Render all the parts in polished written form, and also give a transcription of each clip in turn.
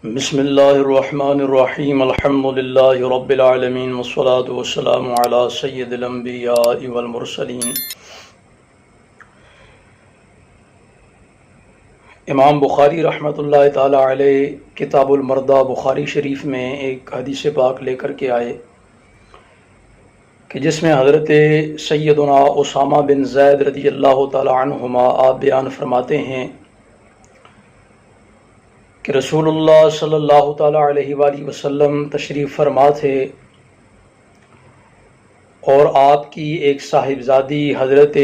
بسم اللہ الرحمن الرحیم الحمد للہ رب العالمین والصلاة والسلام علی سید الانبیاء والمرسلین۔ امام بخاری رحمۃ اللہ تعالی علیہ کتاب المرضی بخاری شریف میں ایک حدیث پاک لے کر کے آئے کہ جس میں حضرت سیدنا اسامہ بن زید رضی اللہ تعالی عنہما آپ بیان فرماتے ہیں کہ رسول اللہ صلی اللہ تعالیٰ علیہ وآلہ وسلم تشریف فرما تھے اور آپ کی ایک صاحبزادی حضرت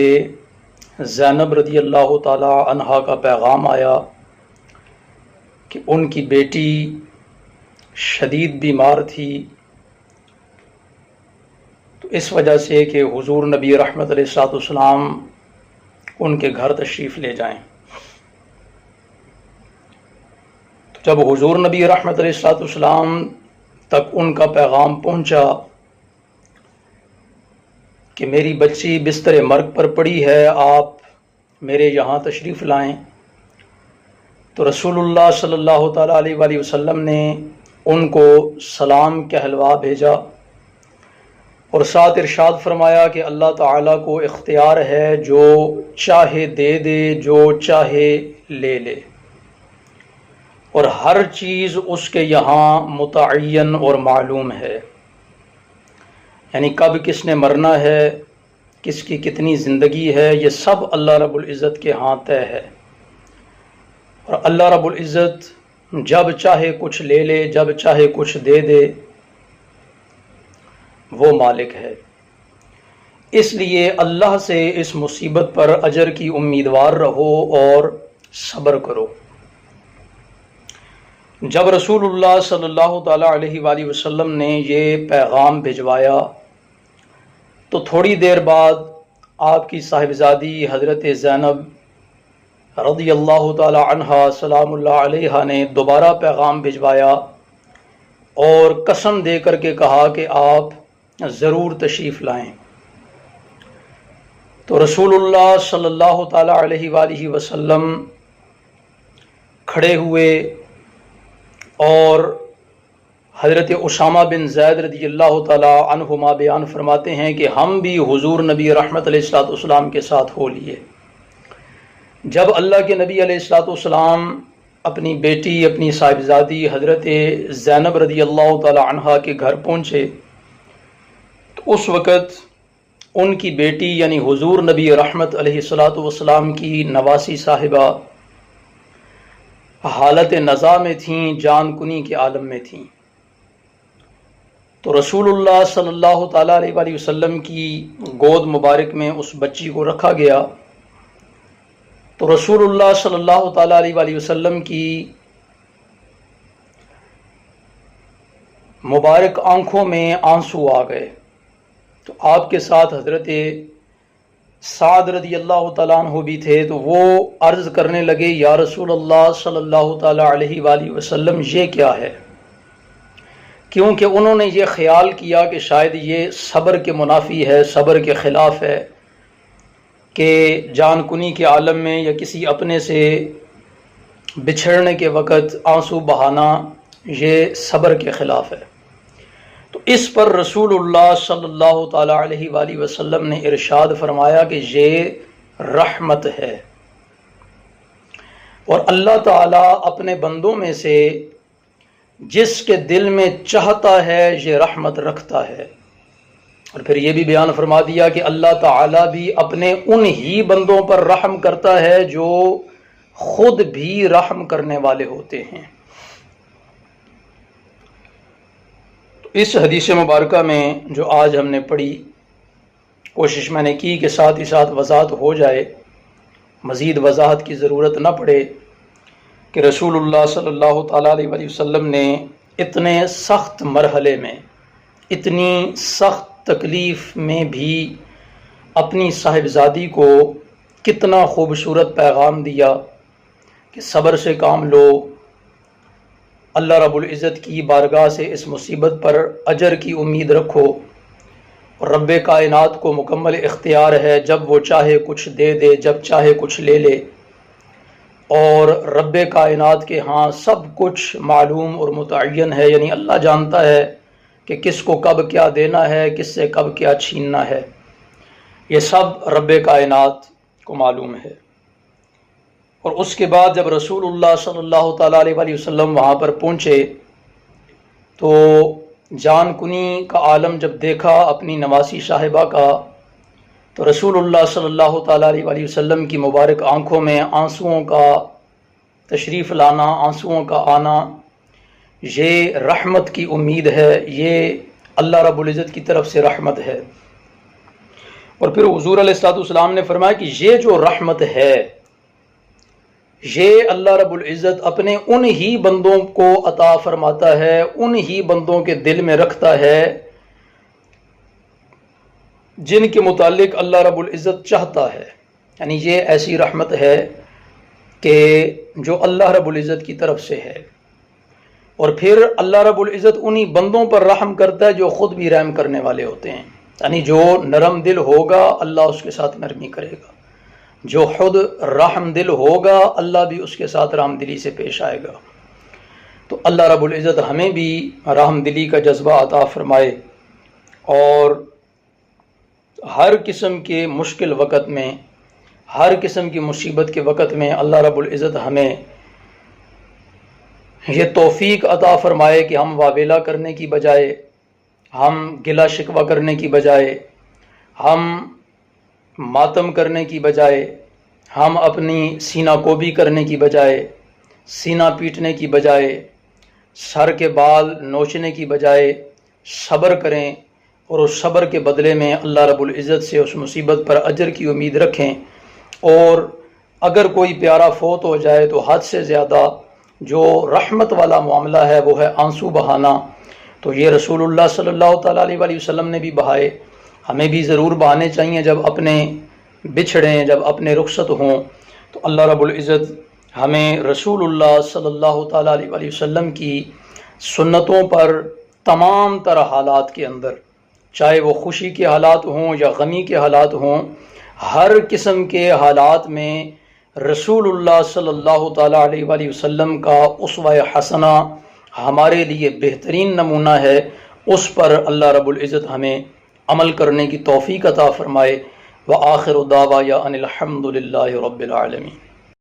زینب رضی اللہ تعالیٰ عنہا کا پیغام آیا کہ ان کی بیٹی شدید بیمار تھی، تو اس وجہ سے کہ حضور نبی رحمت علیہ الصلوۃ والسلام ان کے گھر تشریف لے جائیں۔ جب حضور نبی رحمت علیہ الصلوۃ والسلام تک ان کا پیغام پہنچا کہ میری بچی بستر مرگ پر پڑی ہے، آپ میرے یہاں تشریف لائیں، تو رسول اللہ صلی اللہ تعالیٰ علیہ وآلہ وسلم نے ان کو سلام کہلوا بھیجا اور ساتھ ارشاد فرمایا کہ اللہ تعالیٰ کو اختیار ہے، جو چاہے دے دے، جو چاہے لے لے، اور ہر چیز اس کے یہاں متعین اور معلوم ہے، یعنی کب کس نے مرنا ہے، کس کی کتنی زندگی ہے، یہ سب اللہ رب العزت کے ہاں طے ہے، اور اللہ رب العزت جب چاہے کچھ لے لے، جب چاہے کچھ دے دے، وہ مالک ہے۔ اس لیے اللہ سے اس مصیبت پر اجر کی امیدوار رہو اور صبر کرو۔ جب رسول اللہ صلی اللہ تعالیٰ علیہ وآلہ وسلم نے یہ پیغام بھجوایا تو تھوڑی دیر بعد آپ کی صاحبزادی حضرت زینب رضی اللہ تعالیٰ عنہا سلام اللہ علیہا نے دوبارہ پیغام بھجوایا اور قسم دے کر کے کہا کہ آپ ضرور تشریف لائیں۔ تو رسول اللہ صلی اللہ تعالیٰ علیہ وآلہ وسلم کھڑے ہوئے اور حضرت اسامہ بن زید رضی اللہ تعالیٰ عنہما بیان فرماتے ہیں کہ ہم بھی حضور نبی رحمت علیہ الصلوۃ والسلام کے ساتھ ہو لیے۔ جب اللہ کے نبی علیہ الصلوۃ والسلام اپنی بیٹی، اپنی صاحبزادی حضرت زینب رضی اللہ تعالیٰ عنہا کے گھر پہنچے تو اس وقت ان کی بیٹی یعنی حضور نبی رحمت علیہ الصلوۃ والسلام کی نواسی صاحبہ حالت نزا میں تھیں، جان کنی کے عالم میں تھیں۔ تو رسول اللہ صلی اللہ تعالیٰ علیہ وآلہ وسلم کی گود مبارک میں اس بچی کو رکھا گیا تو رسول اللہ صلی اللہ تعالیٰ علیہ وآلہ وسلم کی مبارک آنکھوں میں آنسو آ گئے، تو آپ کے ساتھ حضرت سعد رضی اللہ تعالیٰ عنہ بھی تھے، تو وہ عرض کرنے لگے یا رسول اللہ صلی اللہ تعالیٰ علیہ وآلہ وسلم یہ کیا ہے، کیونکہ انہوں نے یہ خیال کیا کہ شاید یہ صبر کے منافی ہے، صبر کے خلاف ہے، کہ جان کنی کے عالم میں یا کسی اپنے سے بچھڑنے کے وقت آنسو بہانا یہ صبر کے خلاف ہے۔ تو اس پر رسول اللہ صلی اللہ تعالیٰ علیہ وآلہ وسلم نے ارشاد فرمایا کہ یہ رحمت ہے، اور اللہ تعالیٰ اپنے بندوں میں سے جس کے دل میں چاہتا ہے یہ رحمت رکھتا ہے۔ اور پھر یہ بھی بیان فرما دیا کہ اللہ تعالیٰ بھی اپنے انہی بندوں پر رحم کرتا ہے جو خود بھی رحم کرنے والے ہوتے ہیں۔ اس حدیث مبارکہ میں جو آج ہم نے پڑھی، کوشش میں نے کی کہ ساتھ ہی ساتھ وضاحت ہو جائے، مزید وضاحت کی ضرورت نہ پڑے، کہ رسول اللہ صلی اللہ تعالیٰ علیہ وآلہ وسلم نے اتنے سخت مرحلے میں، اتنی سخت تکلیف میں بھی اپنی صاحبزادی کو کتنا خوبصورت پیغام دیا کہ صبر سے کام لو، اللہ رب العزت کی بارگاہ سے اس مصیبت پر اجر کی امید رکھو، اور رب کائنات کو مکمل اختیار ہے، جب وہ چاہے کچھ دے دے، جب چاہے کچھ لے لے، اور رب کائنات کے ہاں سب کچھ معلوم اور متعین ہے، یعنی اللہ جانتا ہے کہ کس کو کب کیا دینا ہے، کس سے کب کیا چھیننا ہے، یہ سب رب کائنات کو معلوم ہے۔ اور اس کے بعد جب رسول اللہ صلی اللہ تعالیٰ علیہ وسلم وہاں پر پہنچے تو جان کنی کا عالم جب دیکھا اپنی نواسی صاحبہ کا، تو رسول اللہ صلی اللہ تعالیٰ علیہ وسلم کی مبارک آنکھوں میں آنسوؤں کا تشریف لانا، آنسوؤں کا آنا، یہ رحمت کی امید ہے، یہ اللہ رب العزت کی طرف سے رحمت ہے۔ اور پھر حضور علیہ الصلوۃ والسلام نے فرمایا کہ یہ جو رحمت ہے یہ اللہ رب العزت اپنے ان ہی بندوں کو عطا فرماتا ہے، ان ہی بندوں کے دل میں رکھتا ہے جن کے متعلق اللہ رب العزت چاہتا ہے، یعنی یہ ایسی رحمت ہے کہ جو اللہ رب العزت کی طرف سے ہے۔ اور پھر اللہ رب العزت انہی بندوں پر رحم کرتا ہے جو خود بھی رحم کرنے والے ہوتے ہیں، یعنی جو نرم دل ہوگا اللہ اس کے ساتھ نرمی کرے گا، جو خود رحم دل ہوگا اللہ بھی اس کے ساتھ رحم دلی سے پیش آئے گا۔ تو اللہ رب العزت ہمیں بھی رحم دلی کا جذبہ عطا فرمائے، اور ہر قسم کے مشکل وقت میں، ہر قسم کی مصیبت کے وقت میں اللہ رب العزت ہمیں یہ توفیق عطا فرمائے کہ ہم واویلا کرنے کی بجائے، ہم گلہ شکوہ کرنے کی بجائے، ہم ماتم کرنے کی بجائے، ہم اپنی سینہ کوبی کرنے کی بجائے، سینہ پیٹنے کی بجائے، سر کے بال نوچنے کی بجائے صبر کریں، اور اس صبر کے بدلے میں اللہ رب العزت سے اس مصیبت پر اجر کی امید رکھیں۔ اور اگر کوئی پیارا فوت ہو جائے تو حد سے زیادہ جو رحمت والا معاملہ ہے وہ ہے آنسو بہانا، تو یہ رسول اللہ صلی اللہ تعالیٰ علیہ وسلم نے بھی بہائے، ہمیں بھی ضرور بہانے چاہیے جب اپنے بچھڑیں، جب اپنے رخصت ہوں۔ تو اللہ رب العزت ہمیں رسول اللہ صلی اللہ تعالیٰ علیہ وسلم کی سنتوں پر تمام طرح حالات کے اندر، چاہے وہ خوشی کے حالات ہوں یا غمی کے حالات ہوں، ہر قسم کے حالات میں رسول اللہ صلی اللہ تعالیٰ علیہ وسلم کا اسوہ حسنہ ہمارے لیے بہترین نمونہ ہے، اس پر اللہ رب العزت ہمیں عمل کرنے کی توفیق عطا فرمائے۔ وآخر دعوانا ان الحمد للہ رب العالمین۔